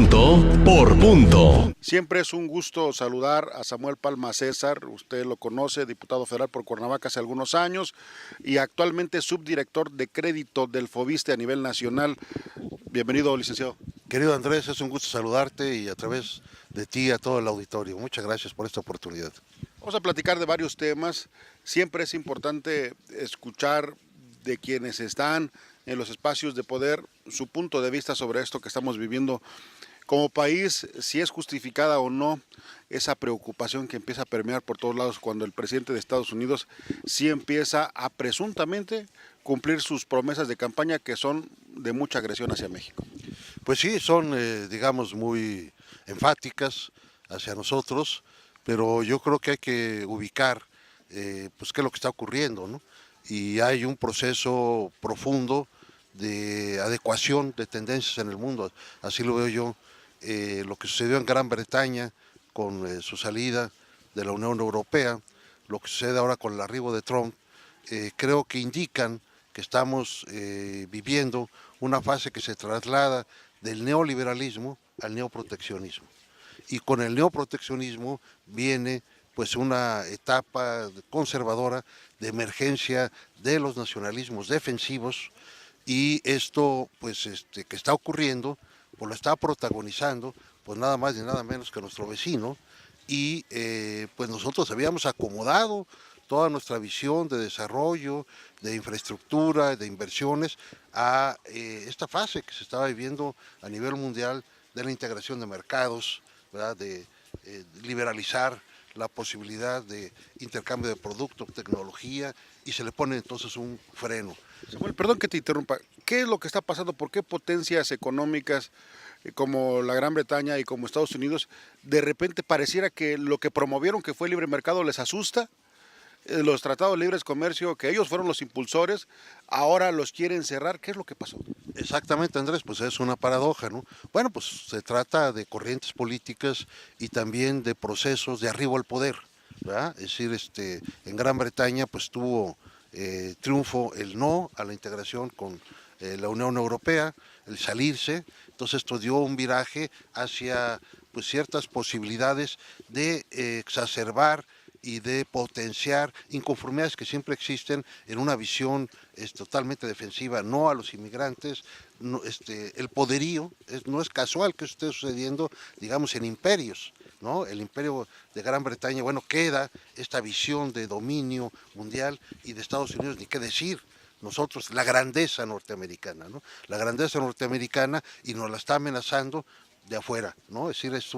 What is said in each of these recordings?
Punto por punto. Siempre es un gusto saludar a Samuel Palma César, usted lo conoce, diputado federal por Cuernavaca hace algunos años y actualmente subdirector de crédito del Fobiste a nivel nacional. Bienvenido, licenciado. Querido Andrés, es un gusto saludarte y a través de ti a todo el auditorio. Muchas gracias por esta oportunidad. Vamos a platicar de varios temas. Siempre es importante escuchar de quienes están en los espacios de poder su punto de vista sobre esto que estamos viviendo como país, si es justificada o no esa preocupación que empieza a permear por todos lados cuando el presidente de Estados Unidos sí empieza a presuntamente cumplir sus promesas de campaña que son de mucha agresión hacia México. Pues sí, son, digamos, muy enfáticas hacia nosotros, pero yo creo que hay que ubicar, pues, qué es lo que está ocurriendo, ¿no? Y hay un proceso profundo de adecuación de tendencias en el mundo, así lo veo yo. Lo que sucedió en Gran Bretaña con su salida de la Unión Europea, lo que sucede ahora con el arribo de Trump, creo que indican que estamos viviendo una fase que se traslada del neoliberalismo al neoproteccionismo. Y con el neoproteccionismo viene pues una etapa conservadora de emergencia de los nacionalismos defensivos, y esto pues que está ocurriendo pues lo está protagonizando pues nada más y nada menos que nuestro vecino, y pues nosotros habíamos acomodado toda nuestra visión de desarrollo, de infraestructura, de inversiones a esta fase que se estaba viviendo a nivel mundial de la integración de mercados, ¿verdad? De liberalizar la posibilidad de intercambio de productos, tecnología, y se le pone entonces un freno. Samuel, perdón que te interrumpa, ¿qué es lo que está pasando? ¿Por qué potencias económicas como la Gran Bretaña y como Estados Unidos de repente pareciera que lo que promovieron, que fue el libre mercado, les asusta? Los tratados de libre comercio, que ellos fueron los impulsores, ahora los quieren cerrar. ¿Qué es lo que pasó? Exactamente, Andrés, pues es una paradoja, ¿no? Bueno, pues se trata de corrientes políticas y también de procesos de arribo al poder, ¿verdad? Es decir, en Gran Bretaña pues tuvo triunfo el no a la integración con la Unión Europea, el salirse. Entonces esto dio un viraje hacia pues ciertas posibilidades de exacerbar y de potenciar inconformidades que siempre existen en una visión totalmente defensiva, no a los inmigrantes. No, el poderío no es casual que esté sucediendo, digamos, en imperios, ¿no? El imperio de Gran Bretaña, bueno, queda esta visión de dominio mundial, y de Estados Unidos ni qué decir. Nosotros, la grandeza norteamericana, ¿no? La grandeza norteamericana, y nos la está amenazando de afuera, ¿no? Es decir, es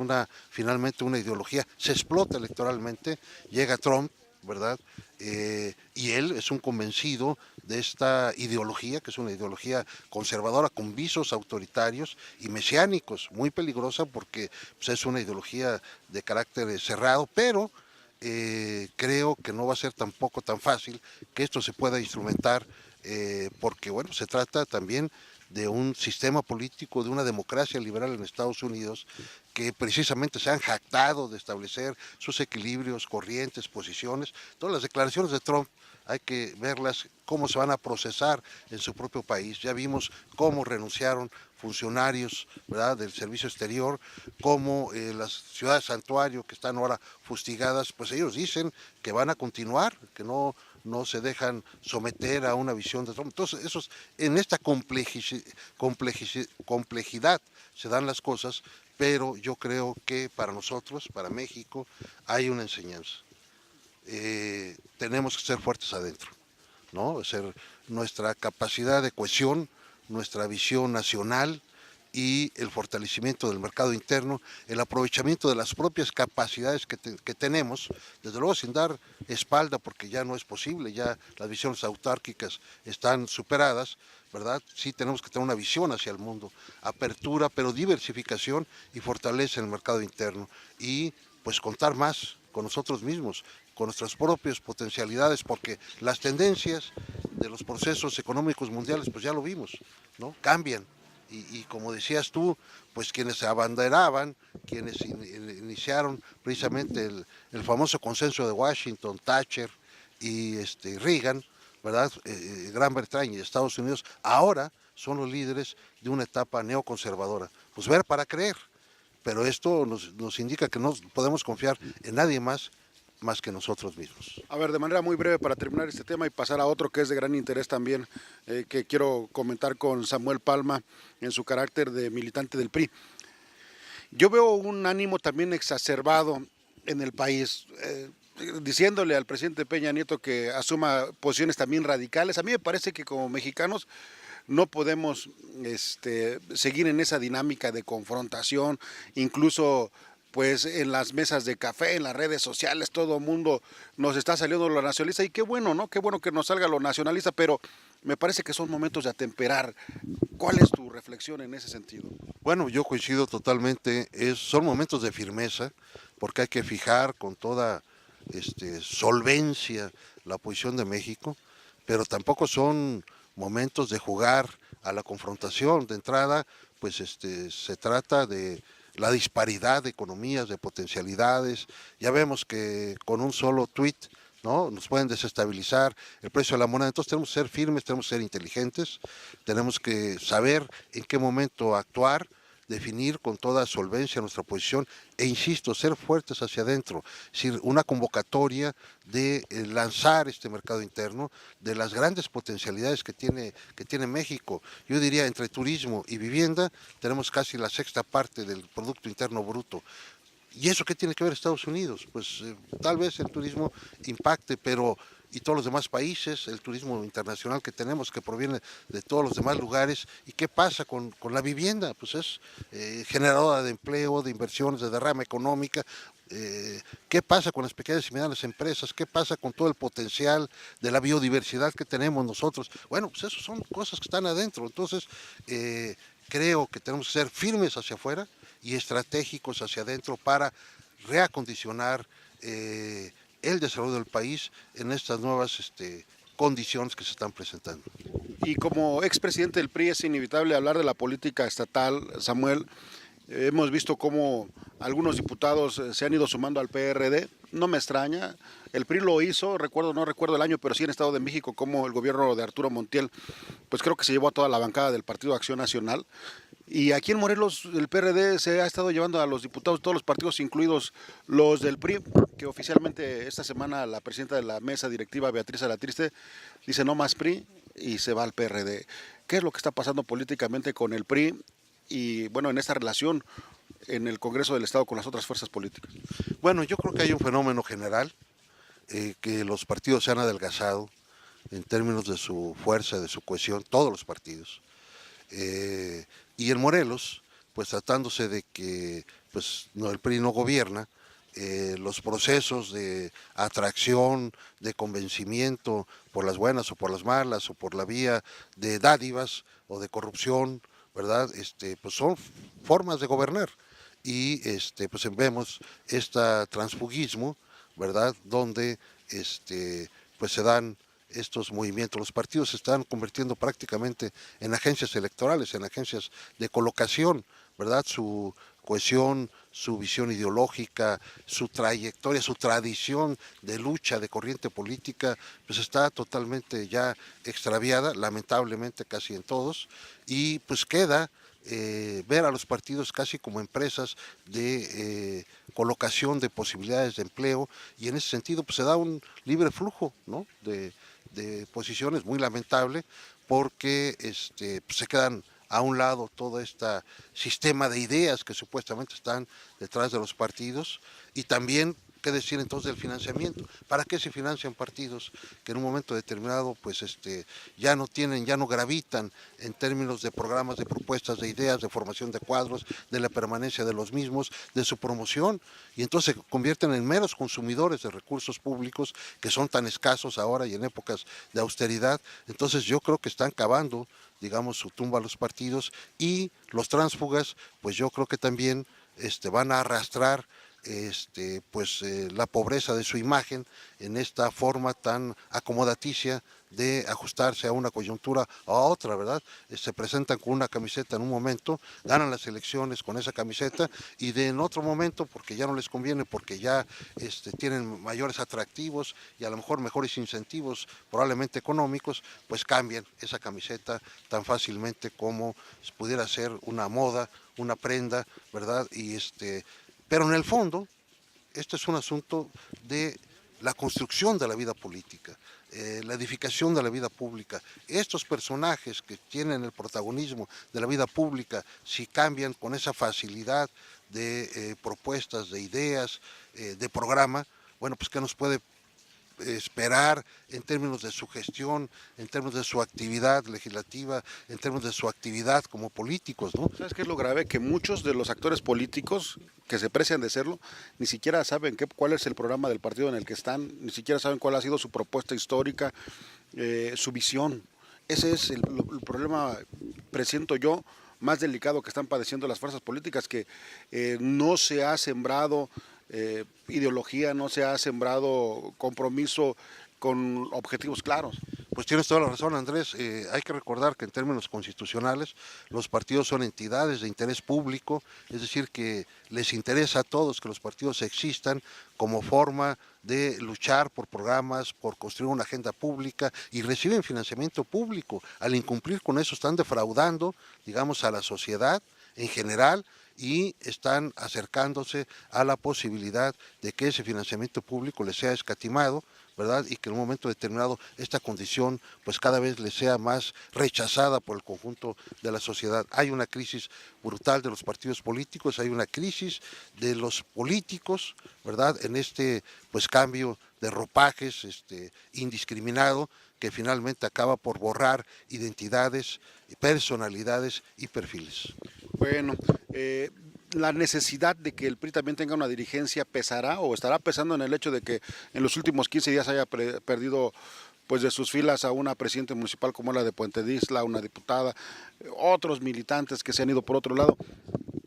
finalmente una ideología, se explota electoralmente, llega Trump, ¿verdad? Y él es un convencido de esta ideología, que es una ideología conservadora con visos autoritarios y mesiánicos, muy peligrosa porque pues, es una ideología de carácter cerrado, pero creo que no va a ser tampoco tan fácil que esto se pueda instrumentar, porque bueno, se trata también de un sistema político, de una democracia liberal en Estados Unidos, que precisamente se han jactado de establecer sus equilibrios, corrientes, posiciones. Todas las declaraciones de Trump hay que verlas cómo se van a procesar en su propio país. Ya vimos cómo renunciaron funcionarios, ¿verdad?, del servicio exterior, cómo las ciudades santuario que están ahora fustigadas, pues ellos dicen que van a continuar, que no se dejan someter a una visión de Trump. Entonces, en esta complejidad se dan las cosas, pero yo creo que para nosotros, para México, hay una enseñanza. Tenemos que ser fuertes adentro, ¿no? Nuestra capacidad de cohesión, nuestra visión nacional y el fortalecimiento del mercado interno, el aprovechamiento de las propias capacidades que tenemos, desde luego sin dar espalda, porque ya no es posible, ya las visiones autárquicas están superadas, ¿verdad? Sí tenemos que tener una visión hacia el mundo, apertura, pero diversificación y fortaleza en el mercado interno, y pues contar más con nosotros mismos, con nuestras propias potencialidades, porque las tendencias de los procesos económicos mundiales, pues ya lo vimos, ¿no? Cambian. Y como decías tú, pues quienes se abanderaban, quienes iniciaron precisamente el famoso consenso de Washington, Thatcher y Reagan, ¿verdad? Gran Bretaña y Estados Unidos, ahora son los líderes de una etapa neoconservadora. Pues ver para creer, pero esto nos indica que no podemos confiar en nadie más que nosotros mismos. A ver, de manera muy breve para terminar este tema y pasar a otro que es de gran interés también, que quiero comentar con Samuel Palma en su carácter de militante del PRI. Yo veo un ánimo también exacerbado en el país, diciéndole al presidente Peña Nieto que asuma posiciones también radicales. A mí me parece que como mexicanos no podemos seguir en esa dinámica de confrontación, incluso pues en las mesas de café, en las redes sociales, todo el mundo nos está saliendo lo nacionalista y qué bueno, ¿no? Qué bueno que nos salga lo nacionalista, pero me parece que son momentos de atemperar. ¿Cuál es tu reflexión en ese sentido? Bueno, yo coincido totalmente, son momentos de firmeza, porque hay que fijar con toda solvencia la posición de México, pero tampoco son momentos de jugar a la confrontación. De entrada, pues se trata de la disparidad de economías, de potencialidades. Ya vemos que con un solo tuit, ¿no?, nos pueden desestabilizar el precio de la moneda. Entonces tenemos que ser firmes, tenemos que ser inteligentes, tenemos que saber en qué momento actuar, definir con toda solvencia nuestra posición e, insisto, ser fuertes hacia adentro, es decir, una convocatoria de lanzar este mercado interno, de las grandes potencialidades que tiene México. Yo diría, entre turismo y vivienda, tenemos casi la sexta parte del Producto Interno Bruto. ¿Y eso qué tiene que ver Estados Unidos? Pues tal vez el turismo impacte, pero y todos los demás países, el turismo internacional que tenemos, que proviene de todos los demás lugares. ¿Y qué pasa con la vivienda? Pues es generadora de empleo, de inversiones, de derrama económica. ¿Qué pasa con las pequeñas y medianas empresas? ¿Qué pasa con todo el potencial de la biodiversidad que tenemos nosotros? Bueno, pues eso son cosas que están adentro. Entonces, creo que tenemos que ser firmes hacia afuera y estratégicos hacia adentro para reacondicionar el desarrollo del país en estas nuevas condiciones que se están presentando. Y como expresidente del PRI es inevitable hablar de la política estatal, Samuel. Hemos visto cómo algunos diputados se han ido sumando al PRD, no me extraña, el PRI lo hizo, no recuerdo el año, pero sí en Estado de México, como el gobierno de Arturo Montiel, pues creo que se llevó a toda la bancada del Partido Acción Nacional. Y aquí en Morelos el PRD se ha estado llevando a los diputados de todos los partidos, incluidos los del PRI, que oficialmente esta semana la presidenta de la mesa directiva, Beatriz Alatriste, dice no más PRI y se va al PRD. ¿Qué es lo que está pasando políticamente con el PRI y bueno, en esta relación en el Congreso del Estado con las otras fuerzas políticas? Bueno, yo creo que hay un fenómeno general, que los partidos se han adelgazado en términos de su fuerza, de su cohesión, todos los partidos. Y en Morelos, pues tratándose de que pues, no, el PRI no gobierna, los procesos de atracción, de convencimiento por las buenas o por las malas o por la vía de dádivas o de corrupción, ¿verdad? Pues son formas de gobernar y pues vemos este transfugismo, ¿verdad? Donde pues se dan estos movimientos. Los partidos se están convirtiendo prácticamente en agencias electorales, en agencias de colocación, ¿verdad? Su cohesión, su visión ideológica, su trayectoria, su tradición de lucha, de corriente política, pues está totalmente ya extraviada, lamentablemente casi en todos, y pues queda ver a los partidos casi como empresas de colocación de posibilidades de empleo, y en ese sentido pues se da un libre flujo, ¿no?, de posiciones muy lamentable, porque pues se quedan a un lado todo este sistema de ideas que supuestamente están detrás de los partidos. Y también, ¿qué decir entonces del financiamiento? ¿Para qué se financian partidos que en un momento determinado pues ya no tienen, ya no gravitan en términos de programas, de propuestas, de ideas, de formación de cuadros, de la permanencia de los mismos, de su promoción? Y entonces se convierten en meros consumidores de recursos públicos que son tan escasos ahora y en épocas de austeridad. Entonces yo creo que están cavando, digamos, su tumba a los partidos, y los tránsfugas, pues yo creo que también van a arrastrar la pobreza de su imagen en esta forma tan acomodaticia de ajustarse a una coyuntura o a otra, ¿verdad? Se presentan con una camiseta en un momento, ganan las elecciones con esa camiseta y en otro momento, porque ya no les conviene, porque ya tienen mayores atractivos y a lo mejor mejores incentivos, probablemente económicos, pues cambian esa camiseta tan fácilmente como pudiera ser una moda, una prenda, ¿verdad? Pero en el fondo, este es un asunto de la construcción de la vida política, la edificación de la vida pública. Estos personajes que tienen el protagonismo de la vida pública, si cambian con esa facilidad de propuestas, de ideas, de programa, bueno, pues ¿qué nos puede esperar en términos de su gestión, en términos de su actividad legislativa, en términos de su actividad como políticos, ¿no? ¿Sabes qué es lo grave? Que muchos de los actores políticos que se precian de serlo, ni siquiera saben cuál es el programa del partido en el que están, ni siquiera saben cuál ha sido su propuesta histórica, su visión. Ese es el problema, presiento yo, más delicado que están padeciendo las fuerzas políticas, que no se ha sembrado ideología, no se ha sembrado compromiso con objetivos claros. Pues tienes toda la razón, Andrés. Hay que recordar que en términos constitucionales los partidos son entidades de interés público, es decir, que les interesa a todos que los partidos existan como forma de luchar por programas, por construir una agenda pública y reciben financiamiento público. Al incumplir con eso están defraudando, digamos, a la sociedad en general y están acercándose a la posibilidad de que ese financiamiento público les sea escatimado, ¿verdad? Y que en un momento determinado esta condición pues cada vez les sea más rechazada por el conjunto de la sociedad. Hay una crisis brutal de los partidos políticos, hay una crisis de los políticos, ¿verdad? En pues cambio de ropajes indiscriminado que finalmente acaba por borrar identidades, personalidades y perfiles. Bueno, la necesidad de que el PRI también tenga una dirigencia pesará o estará pesando en el hecho de que en los últimos 15 días haya perdido pues de sus filas a una presidenta municipal como la de Puente de Isla, una diputada, otros militantes que se han ido por otro lado.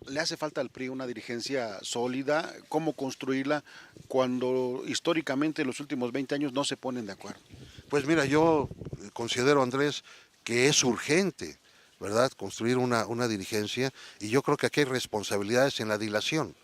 ¿Le hace falta al PRI una dirigencia sólida? ¿Cómo construirla cuando históricamente en los últimos 20 años no se ponen de acuerdo? Pues mira, yo considero, Andrés, que es urgente, ¿verdad?, construir una dirigencia, y yo creo que aquí hay responsabilidades en la dilación,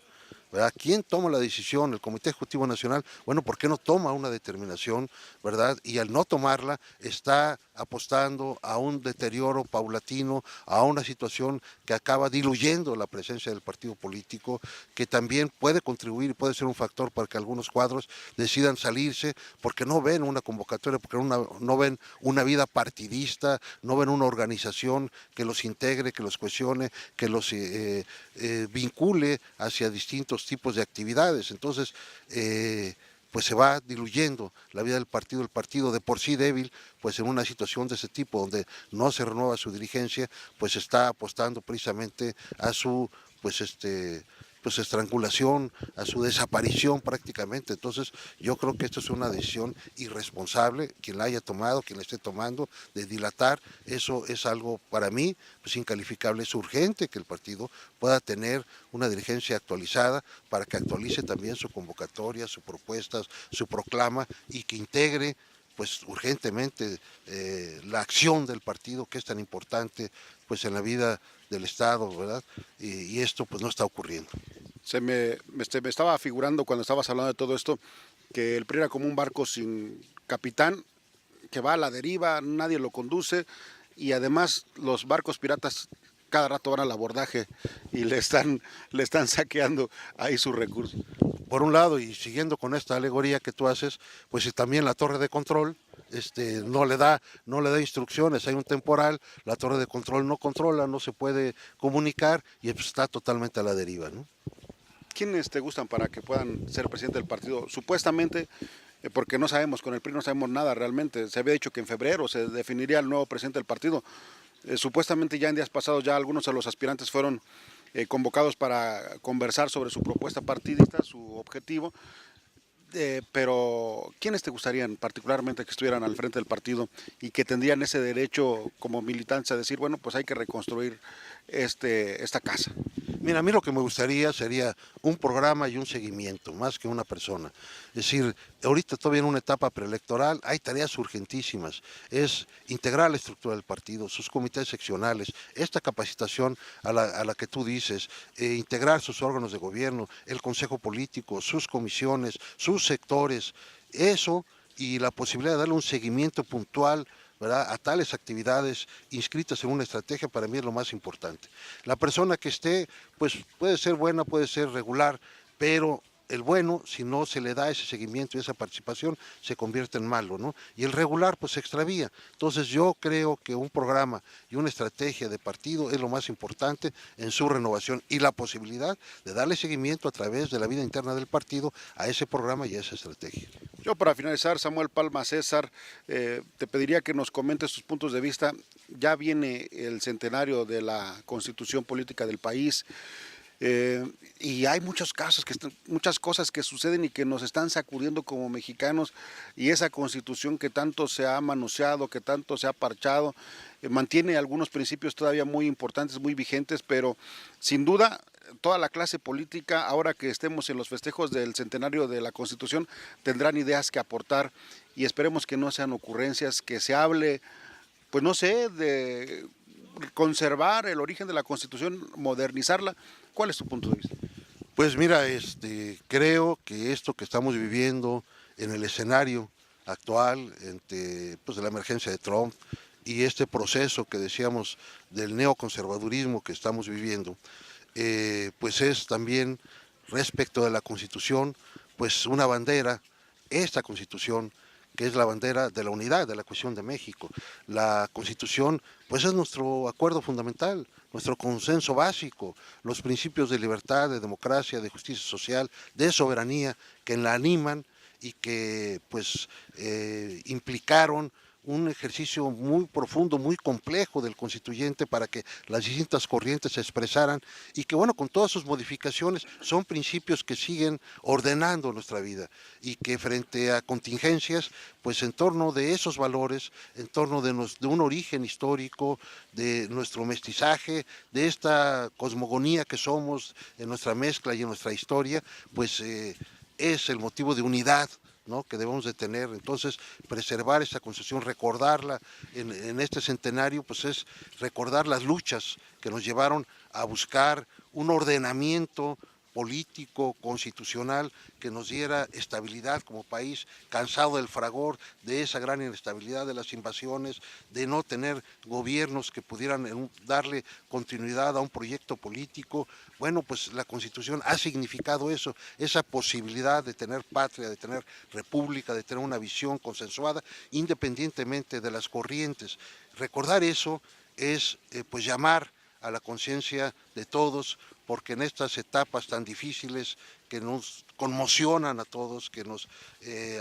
¿verdad? ¿Quién toma la decisión? El Comité Ejecutivo Nacional. Bueno, ¿por qué no toma una determinación, verdad? Y al no tomarla está apostando a un deterioro paulatino, a una situación que acaba diluyendo la presencia del partido político, que también puede contribuir y puede ser un factor para que algunos cuadros decidan salirse porque no ven una convocatoria, porque no ven una vida partidista, no ven una organización que los integre, que los cohesione, que los vincule hacia distintos tipos de actividades. Entonces, pues se va diluyendo la vida del partido. El partido de por sí débil, pues en una situación de ese tipo, donde no se renueva su dirigencia, pues está apostando precisamente a su, pues estrangulación, a su desaparición prácticamente. Entonces yo creo que esto es una decisión irresponsable, quien la haya tomado, quien la esté tomando, de dilatar. Eso es algo para mí pues incalificable. Es urgente que el partido pueda tener una dirigencia actualizada para que actualice también su convocatoria, sus propuestas, su proclama y que integre pues urgentemente la acción del partido, que es tan importante pues en la vida del Estado, ¿verdad? Y esto pues no está ocurriendo. Me estaba figurando cuando estabas hablando de todo esto que el PRI era como un barco sin capitán que va a la deriva, nadie lo conduce y además los barcos piratas cada rato van al abordaje y le están saqueando ahí sus recursos. Por un lado, y siguiendo con esta alegoría que tú haces, pues también la torre de control no le da instrucciones, hay un temporal, la torre de control no controla, no se puede comunicar y pues está totalmente a la deriva, ¿no? ¿Quiénes te gustan para que puedan ser presidente del partido? Supuestamente, porque no sabemos, con el PRI no sabemos nada realmente, se había dicho que en febrero se definiría el nuevo presidente del partido. Supuestamente ya en días pasados ya algunos de los aspirantes fueron convocados para conversar sobre su propuesta partidista, su objetivo, pero ¿quiénes te gustarían particularmente que estuvieran al frente del partido y que tendrían ese derecho como militantes a decir, bueno, pues hay que reconstruir esta casa? Mira, a mí lo que me gustaría sería un programa y un seguimiento, más que una persona. Es decir, ahorita todavía en una etapa preelectoral hay tareas urgentísimas. Es integrar la estructura del partido, sus comités seccionales, esta capacitación a la que tú dices, integrar sus órganos de gobierno, el consejo político, sus comisiones, sus sectores, eso y la posibilidad de darle un seguimiento puntual, ¿verdad?, a tales actividades inscritas en una estrategia, para mí es lo más importante. La persona que esté, pues puede ser buena, puede ser regular, pero el bueno, si no se le da ese seguimiento y esa participación, se convierte en malo, ¿no? Y el regular, pues se extravía. Entonces yo creo que un programa y una estrategia de partido es lo más importante en su renovación y la posibilidad de darle seguimiento a través de la vida interna del partido a ese programa y a esa estrategia. Yo, para finalizar, Samuel Palma César, te pediría que nos comentes tus puntos de vista. Ya viene el centenario de la Constitución Política del país. Y hay muchos casos, muchas cosas que suceden y que nos están sacudiendo como mexicanos, y esa Constitución que tanto se ha manoseado, que tanto se ha parchado, mantiene algunos principios todavía muy importantes, muy vigentes, pero sin duda toda la clase política, ahora que estemos en los festejos del centenario de la Constitución, tendrán ideas que aportar, y esperemos que no sean ocurrencias, que se hable, pues no sé, de conservar el origen de la Constitución, modernizarla. ¿Cuál es tu punto de vista? Pues mira, creo que esto que estamos viviendo en el escenario actual, pues de la emergencia de Trump y este proceso que decíamos del neoconservadurismo que estamos viviendo, pues es también respecto de la Constitución, pues una bandera, esta Constitución, que es la bandera de la unidad, de la cohesión de México. La Constitución, pues es nuestro acuerdo fundamental, nuestro consenso básico, los principios de libertad, de democracia, de justicia social, de soberanía, que la animan y que pues implicaron un ejercicio muy profundo, muy complejo del constituyente para que las distintas corrientes se expresaran y que, bueno, con todas sus modificaciones son principios que siguen ordenando nuestra vida y que frente a contingencias, pues en torno de esos valores, en torno de un origen histórico, de nuestro mestizaje, de esta cosmogonía que somos en nuestra mezcla y en nuestra historia, pues es el motivo de unidad, ¿no?, que debemos de tener. Entonces, preservar esa Constitución, recordarla en este centenario, pues es recordar las luchas que nos llevaron a buscar un ordenamiento político, constitucional, que nos diera estabilidad como país, cansado del fragor, de esa gran inestabilidad, de las invasiones, de no tener gobiernos que pudieran darle continuidad a un proyecto político. Bueno, pues la Constitución ha significado eso, esa posibilidad de tener patria, de tener república, de tener una visión consensuada, independientemente de las corrientes. Recordar eso es pues llamar a la conciencia de todos, porque en estas etapas tan difíciles que nos conmocionan a todos, que nos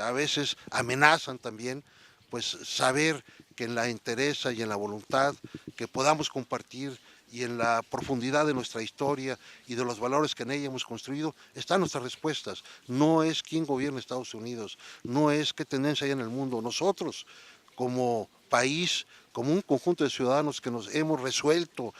a veces amenazan también, pues saber que en la entereza y en la voluntad que podamos compartir y en la profundidad de nuestra historia y de los valores que en ella hemos construido, están nuestras respuestas. No es quién gobierna Estados Unidos, no es qué tendencia hay en el mundo. Nosotros, como país, como un conjunto de ciudadanos que nos hemos resuelto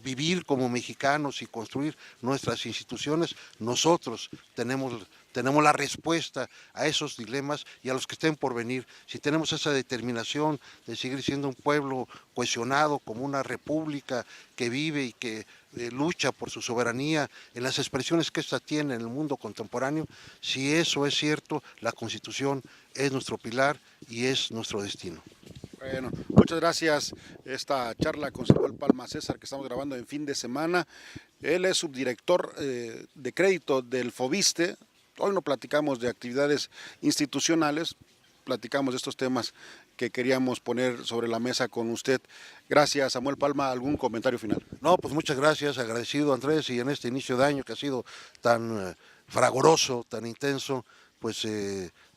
vivir como mexicanos y construir nuestras instituciones, nosotros tenemos la respuesta a esos dilemas y a los que estén por venir. Si tenemos esa determinación de seguir siendo un pueblo cohesionado como una república que vive y que lucha por su soberanía en las expresiones que ésta tiene en el mundo contemporáneo, si eso es cierto, la Constitución es nuestro pilar y es nuestro destino. Bueno, muchas gracias. Esta charla con Samuel Palma César que estamos grabando en fin de semana. Él es subdirector de crédito del FOBISTE. Hoy no platicamos de actividades institucionales, platicamos de estos temas que queríamos poner sobre la mesa con usted. Gracias, Samuel Palma. ¿Algún comentario final? No, pues muchas gracias, agradecido, Andrés, y en este inicio de año que ha sido tan fragoroso, tan intenso, pues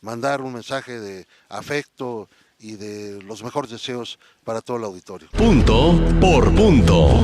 mandar un mensaje de afecto y de los mejores deseos para todo el auditorio. Punto por punto.